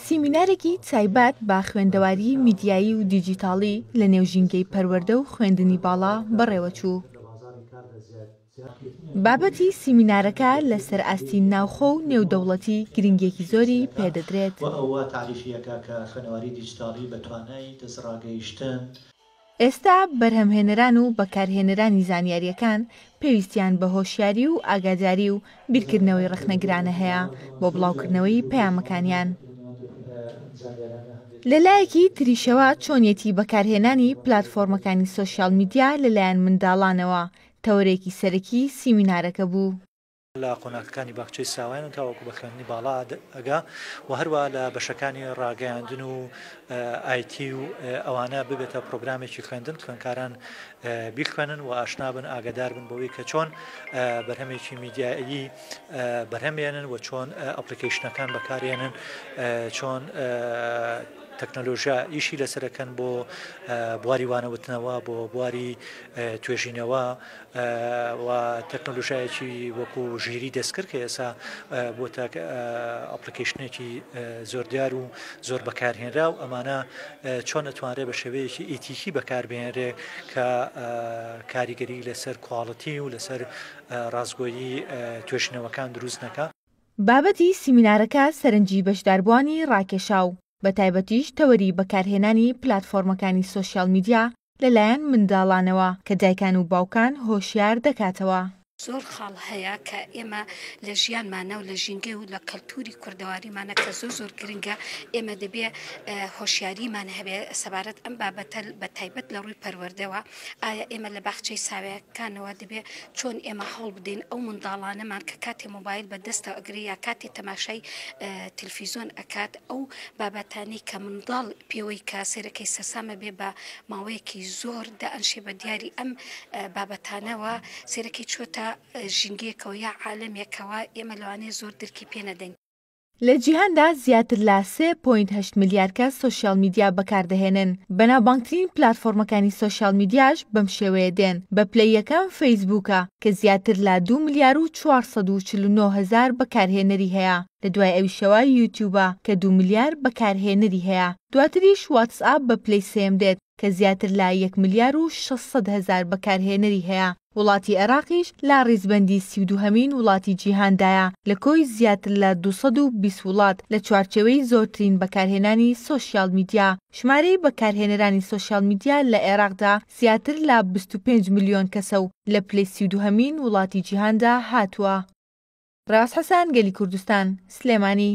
سیمینارێکی تایبەت بە خوێندەواری میدیایی و دیجیتاڵی لە نێوژینگەی پەروەردە و خوێندنی باڵا بەڕێوەچوو. بابەتی سیمینارەکە لەسەر ئاستی ناوخۆ و نێودەوڵەتی گرنگێکی زۆری پێدەدرێت. ئەوە تعریفیەکە کە خوێنەواری دیجیتاڵی بەتوانای دەستڕاگەیشتن. ئێستا بەرهەمهێنەران و بەکارهێنەرانی زانیاریەکان پێویستیان بە هۆشیاری و ئاگاداری و بیرکردنەوەی ڕخنەگرانە هەیە بۆ بڵاوکردنەوەی پەیامەکانیان. لەلایەکی تریشەوە چۆنیەتی بەکارهێنانی پلاتفۆرمەکانی سۆشیال میدیا لەلایەن منداڵانەوە تەورێکی سەرەکی سیمینارەکە بوو. لە قۆناکەکانی باخچەی ساوایان و تاوەکو بە خوێندنی باڵا ئەگا و هەروە لە بەشەکانی ڕاگەیاندن و ئایتی و ئەوانە ببێتە پرۆگرامێکی خوێندن خوێندکاران بیخوێنن و ئاشنابن ئاگادار بن بەوەی کە چۆن بەرهەمێکی میدیایی بەرهەمێنن و چۆن ئەپلیکیشنەکان بەکارێنن چۆن تەکنۆلۆژیا ئیشی لەسەرەکەن بۆ بواری وانەوتنەوە بۆ بواری توێژینەوە و تەکنۆلۆژیایەکی وەکو ژیری دەستکرد کە ئێستا بۆ ئەپلیکیشنێکی زۆردیار و زۆر بەکارهێنرا و ئەمانە چۆن ئەتوانرێت بە شێوەیەکی ئیتیکی بەکاربێنرێ کە کاریگەری لەسەر کواڵەتی و لەسەر ڕازگۆیی توێژینەوەکان دروست نەکە. بابەتی سیمینارەکە سەرنجی بەشداربووانی ڕاکێشاو بە تایبەتیش تەوەری بەکارهێنانی پلاتفۆرمەکانی سۆشیال میدیا لەلایەن منداڵانەوە کە دایکان و باوکان هۆشیار دەکاتەوە. زۆر خاڵ هەیە کە ئێمە لە ژیانمانە و لە ژینگە و لە کەلتوری کوردەواریمانە کە زۆر گرنگە ئێمە دەبێ هۆشیاریمان هەبێ سەبارەت ئەم بابەتە بە تایبەت لە ڕووی پەروەردەوە. ئایا ئێمە لە باخچەی ساوایەکانەوە دەبێ چۆن ئێمە هەڵ بدەین ئەو منداڵانەمان کە کاتی مۆبایل بەدەستە ئەگری یا کاتی تەماشای تلڤیزۆن ئەکات ئەو بابەتانی کە منداڵ پێوەی کە سێرەکەی سەرسامە بێ بە ماوەیەکی زۆر دائەنشێ بە دیاری ئەم بابەتانەوە سێرەکەی چۆتە ژینگەیەکەوە یا عالەمێکەوە ئێمە لەوانەیە زۆر درکی پێ نەدەین. لە جیهاندا زیاتر لە 3.8 میلیارد کەس سۆشیال میدیا بەکاردەهێنن. بەناوبانگترین پلاتفۆرمەکانی سۆشیال میدیاش بەم شێوەیە دێن. بە پلەی یەکەم فەیسبووکە کە زیاتر لە 2 ملیار و 449 هزار بەکارهێنەری هەیە. لە دوای ئەویشەوە یوتیوبە کە 2 ملیار بەکارهێنەری هەیە. دواتریش واتسئاپ بە پلەی سێم دێت کە زیاتر لە 1 ملیار و 600 هزار بەکارهێنەری هەیە. وڵاتی عێراقیش لە ڕیزبەندی 32هەمین وڵاتی جیهاندایە لە کۆی زیاتر لە 220 وڵات لە چوارچێوەی زۆرترین بەکارهێنانی سۆشیال میدیا. ژمارەی بەکارهێنەرانی سۆشیال میدیا لە عێراقدا زیاتر لە 25 ملیۆن کەسە و لە پلەی 32هەمین وڵاتی جیهاندا هاتووە. ڕاست حەسان، گەلی کوردستان، سلێمانی.